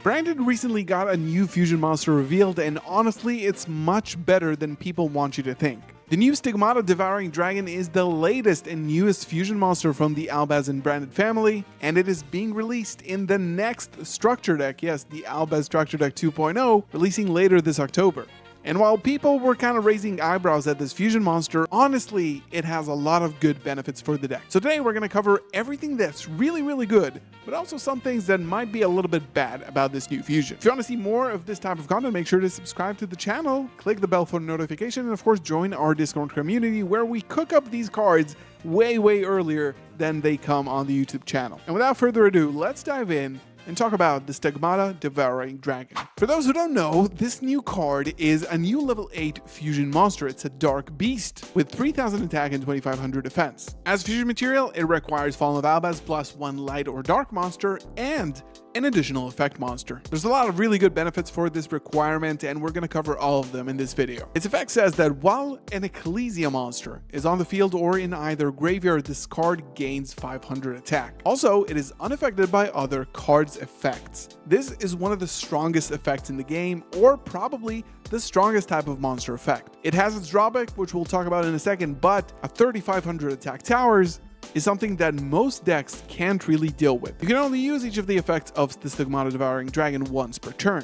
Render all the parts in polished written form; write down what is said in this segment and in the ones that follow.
Branded recently got a new fusion monster revealed, and honestly, it's much better than people want you to think. The new Stigmata Devouring Dragon is the latest and newest fusion monster from the Albaz and Branded family, and it is being released in the next Structure Deck, yes, the Albaz Structure Deck 2.0, releasing later this October. And while people were kind of raising eyebrows at this fusion monster, honestly, it has a lot of good benefits for the deck. So today we're going to cover everything that's really good, but also some things that might be a little bit bad about this new fusion. If you want to see more of this type of content, make sure to subscribe to the channel, click the bell for notification, and of course join our Discord community where we cook up these cards way earlier than they come on the YouTube channel. And without further ado, let's dive in and talk about the Stigmata Devouring Dragon. For those who don't know, this new card is a new level 8 fusion monster. It's a dark beast with 3000 attack and 2500 defense. As fusion material, it requires Fallen of Albaz plus 1 light or dark monster and an additional effect monster. There's a lot of really good benefits for this requirement, and we're going to cover all of them in this video. Its effect says that while an Ecclesia monster is on the field or in either graveyard, this card gains 500 attack. Also, it is unaffected by other cards' effects. This is one of the strongest effects in the game, or probably the strongest type of monster effect. It has its drawback, which we'll talk about in a second, but a 3500 attack towers is something that most decks can't really deal with. You can only use each of the effects of the Stigmata Devouring Dragon once per turn.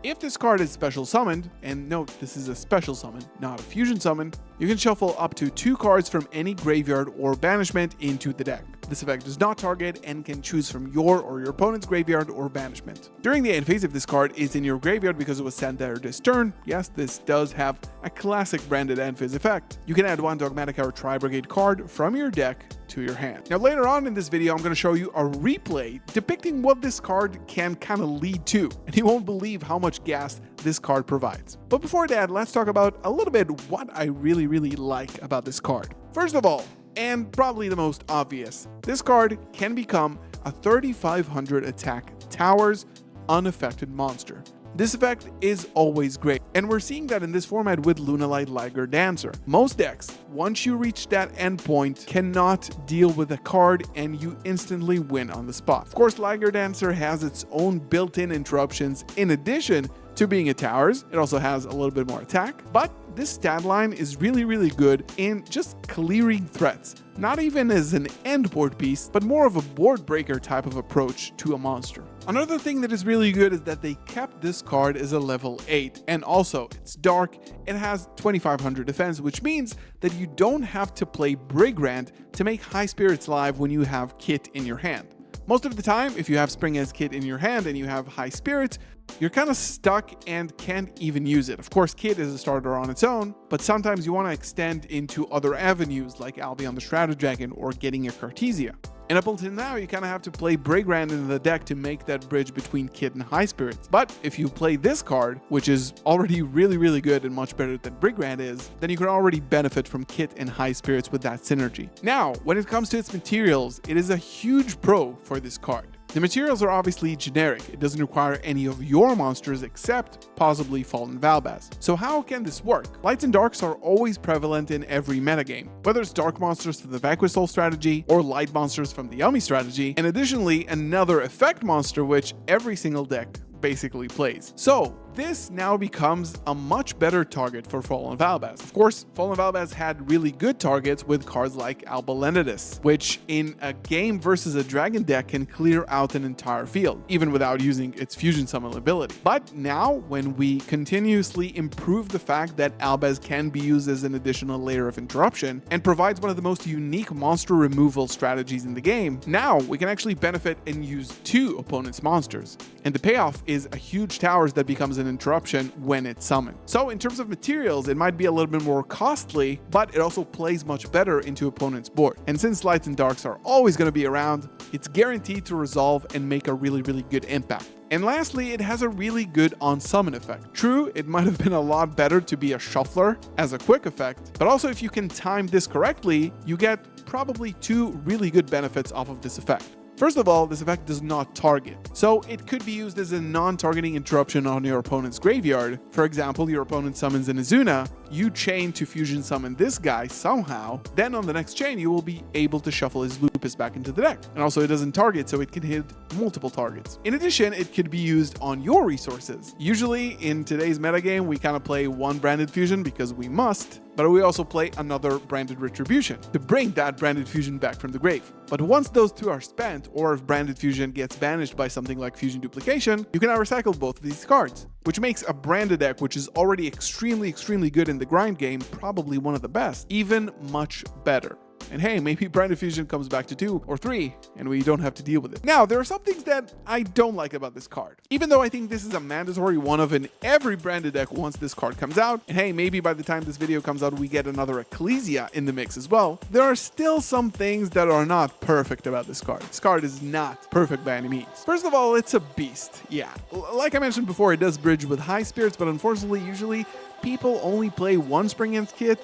If this card is special summoned, and note this is a special summon, not a fusion summon, you can shuffle up to 2 cards from any graveyard or banishment into the deck. This effect does not target and can choose from your or your opponent's graveyard or banishment. During the end phase, if this card is in your graveyard because it was sent there this turn, yes, this does have a classic branded end phase effect. You can add 1 Dogmatica or Tri-Brigade card from your deck to your hand. Now later on in this video, I'm going to show you a replay depicting what this card can kind of lead to, and you won't believe how much gas this card provides. But before that, let's talk about a little bit what I really like about this card. First of all, and probably the most obvious, this card can become a 3500 attack towers unaffected monster. This effect is always great, and we're seeing that in this format with Lunalight Liger Dancer. Most decks, once you reach that endpoint, cannot deal with a card and you instantly win on the spot. Of course, Liger Dancer has its own built-in interruptions in addition to being a towers. It also has a little bit more attack, but this stat line is really good in just clearing threats. Not even as an end board piece, but more of a board breaker type of approach to a monster. Another thing that is really good is that they kept this card as a level 8, and also it's dark, it has 2500 defense, which means that you don't have to play Brigand to make High Spirits live when you have Kit in your hand. Most of the time, if you have Spring as Kit in your hand and you have High Spirits, you're kind of stuck and can't even use it. Of course, Kit is a starter on its own, but sometimes you want to extend into other avenues like Albion the Stratodragon or getting a Cartesia. And up until now, you kind of have to play Brigand in the deck to make that bridge between Kit and High Spirits. But if you play this card, which is already really good and much better than Brigand is, then you can already benefit from Kit and High Spirits with that synergy. Now, when it comes to its materials, it is a huge pro for this card. The materials are obviously generic. It doesn't require any of your monsters except possibly Fallen of Albaz. So how can this work? Lights and darks are always prevalent in every metagame, whether it's dark monsters from the Vanquish Soul strategy or light monsters from the Yummy strategy, and additionally another effect monster which every single deck basically plays. So this now becomes a much better target for Fallen of Albaz. Of course, Fallen of Albaz had really good targets with cards like Albalendidus, which in a game versus a dragon deck can clear out an entire field, even without using its fusion summon ability. But now, when we continuously improve the fact that Albaz can be used as an additional layer of interruption and provides one of the most unique monster removal strategies in the game, now we can actually benefit and use 2 opponent's monsters. And the payoff is a huge towers that becomes an interruption when it's summoned. So in terms of materials, it might be a little bit more costly, but it also plays much better into opponent's board. And since lights and darks are always going to be around, it's guaranteed to resolve and make a really good impact. And lastly, it has a really good on-summon effect. True, it might have been a lot better to be a shuffler as a quick effect, but also if you can time this correctly, you get probably 2 really good benefits off of this effect. First of all, this effect does not target, so it could be used as a non-targeting interruption on your opponent's graveyard. For example, your opponent summons an Azuna, you chain to fusion summon this guy somehow, then on the next chain you will be able to shuffle his Lupus back into the deck. And also it doesn't target, so it can hit multiple targets. In addition, it could be used on your resources. Usually in today's metagame, we kind of play one branded fusion because we must, but we also play another branded retribution to bring that branded fusion back from the grave. But once those two are spent, or if branded fusion gets banished by something like fusion duplication, you can now recycle both of these cards, which makes a branded deck, which is already extremely good in the grind game, probably one of the best, even much better. And hey, maybe branded fusion comes back to 2 or 3 and we don't have to deal with it. Now, there are some things that I don't like about this card. Even though I think this is a mandatory one of in every branded deck once this card comes out, and hey, maybe by the time this video comes out we get another Ecclesia in the mix as well, there are still some things that are not perfect about this card. This card is not perfect by any means. First of all, it's a beast. Yeah, like I mentioned before, it does bridge with high spirits, but unfortunately usually people only play one Spring Ends kit,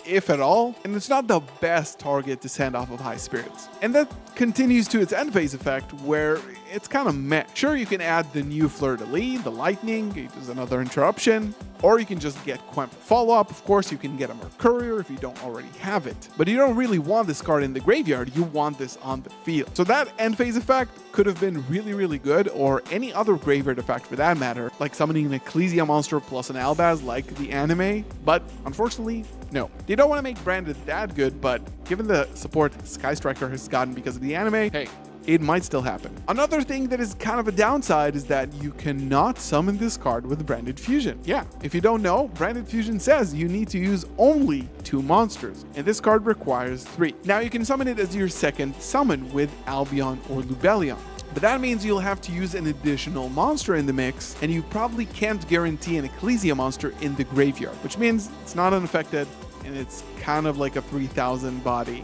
if at all, and it's not the best target to send off of high spirits. And that continues to its end phase effect, where it's kind of meh. Sure, you can add the new Fleur de Lis, the lightning, there's another interruption, or you can just get Quemp follow-up. Of course, you can get a Mercurier if you don't already have it. But you don't really want this card in the graveyard, you want this on the field. So that end phase effect could have been really good, or any other graveyard effect for that matter, like summoning an Ecclesia monster plus an Albaz like the anime, but unfortunately, no. They don't want to make branded that good, but given the support Sky Striker has gotten because of the anime, hey, it might still happen. Another thing that is kind of a downside is that you cannot summon this card with branded fusion. Yeah, if you don't know, branded fusion says you need to use only 2 monsters, and this card requires 3. Now you can summon it as your second summon with Albion or Lubellion, but that means you'll have to use an additional monster in the mix, and you probably can't guarantee an Ecclesia monster in the graveyard, which means it's not unaffected, and it's kind of like a 3000 body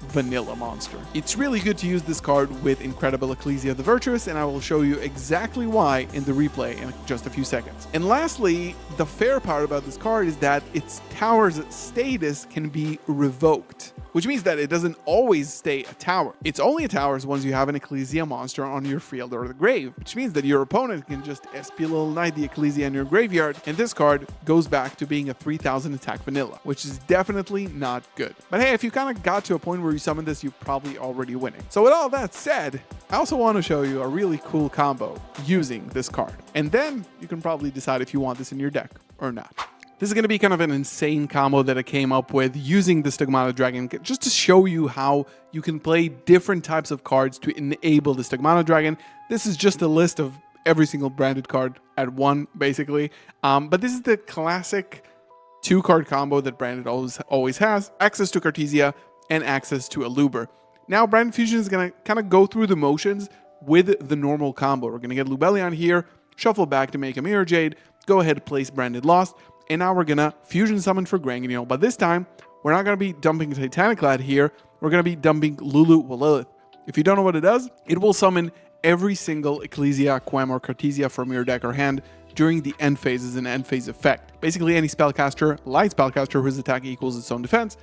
vanilla monster. It's really good to use this card with Incredible Ecclesia the Virtuous, and I will show you exactly why in the replay in just a few seconds. And lastly, the fair part about this card is that its tower's status can be revoked, which means that it doesn't always stay a tower. It's only a tower once you have an Ecclesia monster on your field or the grave, which means that your opponent can just SP Little Knight the Ecclesia in your graveyard, and this card goes back to being a 3000 attack vanilla, which is definitely not good. But hey, if you kind of got to a point where you summon this, you're probably already winning. So with all that said, I also want to show you a really cool combo using this card. And then you can probably decide if you want this in your deck or not. This is going to be kind of an insane combo that I came up with using the Stigmata Dragon, just to show you how you can play different types of cards to enable the Stigmata Dragon. This is just a list of every single branded card at one, basically. But this is the classic 2-card combo that branded always has: access to Cartesia and access to Aluber. Now, branded fusion is going to kind of go through the motions with the normal combo. We're going to get Lubellion here, shuffle back to make a Mirror Jade, go ahead, place Branded Lost, and now we're going to fusion summon for Granganil. But this time, we're not going to be dumping Titaniclad here, we're going to be dumping Lulu Walilith. If you don't know what it does, it will summon every single Ecclesia, Quem, or Cartesia from your deck or hand during the end phase as an end phase effect. Basically, any spellcaster, light spellcaster whose attack equals its own defense.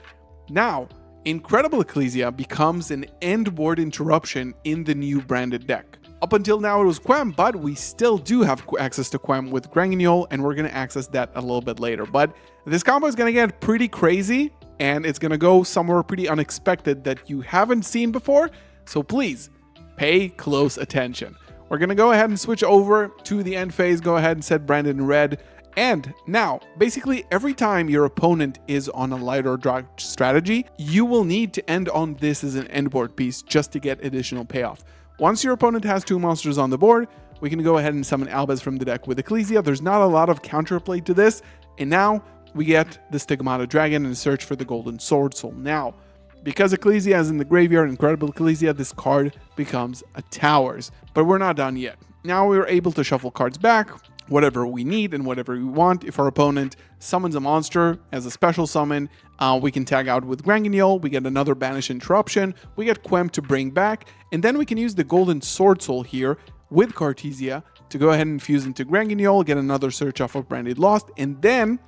Now, Incredible Ecclesia becomes an end board interruption in the new branded deck. Up until now it was Quem, but we still do have access to Quem with Granganil, and we're going to access that a little bit later. But this combo is going to get pretty crazy, and it's going to go somewhere pretty unexpected that you haven't seen before, so please pay close attention. We're going to go ahead and switch over to the end phase, go ahead and set Branded in red. And now, basically every time your opponent is on a light or dark strategy, you will need to end on this as an end board piece just to get additional payoff. Once your opponent has 2 monsters on the board, we can go ahead and summon Albaz from the deck with Ecclesia. There's not a lot of counterplay to this, and now we get the Stigmata Dragon and search for the Golden Sword Soul. Now, because Ecclesia is in the graveyard, Incredible Ecclesia, this card becomes a towers. But we're not done yet. Now we're able to shuffle cards back, whatever we need and whatever we want. If our opponent summons a monster as a special summon, we can tag out with Granganil, we get another Banish Interruption, we get Quem to bring back, and then we can use the Golden Sword Soul here with Cartesia to go ahead and fuse into Granganil, get another search off of Branded Lost, and then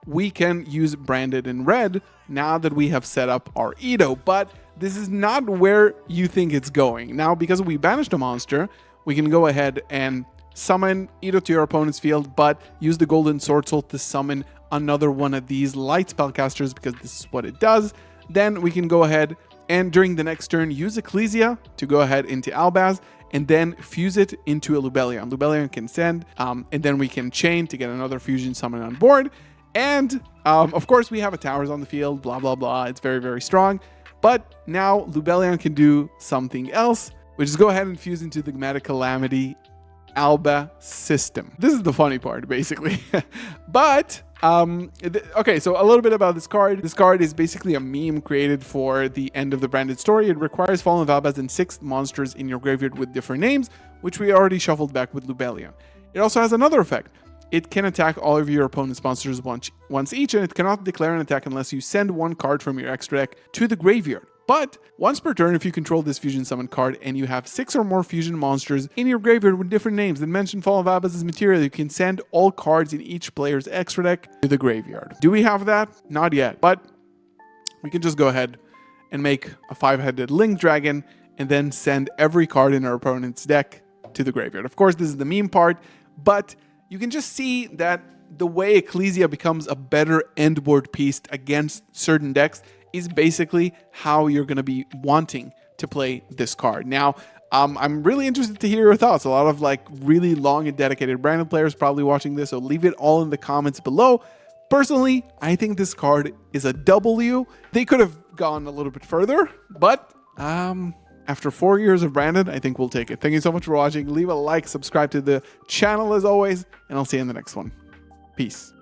we can use Branded in red now that we have set up our Edo. But this is not where you think it's going. Now, because we banished a monster, we can go ahead and summon Edo to your opponent's field, but use the Golden Sword Soul to summon another one of these light spellcasters because this is what it does, then we can go ahead and during the next turn use Ecclesia to go ahead into Albaz and then fuse it into a Lubellion. Lubellion can send, and then we can chain to get another fusion summon on board. And of course we have a towers on the field, blah, blah, blah. It's very, very strong. But now Lubellion can do something else, which is go ahead and fuse into the Meta Calamity Alba system. This is the funny part, basically. But okay, so a little bit about this card. This card is basically a meme created for the end of the branded story. It requires Fallen of Albaz and 6 monsters in your graveyard with different names, which we already shuffled back with Lubellion. It also has another effect. It can attack all of your opponent's monsters once each, and it cannot declare an attack unless you send one card from your extra deck to the graveyard. But once per turn, if you control this fusion summon card and you have 6 or more fusion monsters in your graveyard with different names that mention Fall of Albaz's material, you can send all cards in each player's extra deck to the graveyard. Do we have that? Not yet, but we can just go ahead and make a 5-headed Link Dragon and then send every card in our opponent's deck to the graveyard. Of course, this is the meme part, but you can just see that the way Ecclesia becomes a better endboard piece against certain decks is basically how you're going to be wanting to play this card. Now, I'm really interested to hear your thoughts. A lot of like really long and dedicated branded players probably watching this, so leave it all in the comments below. Personally, I think this card is a W. They could have gone a little bit further, but after 4 years of branded, I think we'll take it. Thank you so much for watching. Leave a like, subscribe to the channel as always, and I'll see you in the next one. Peace.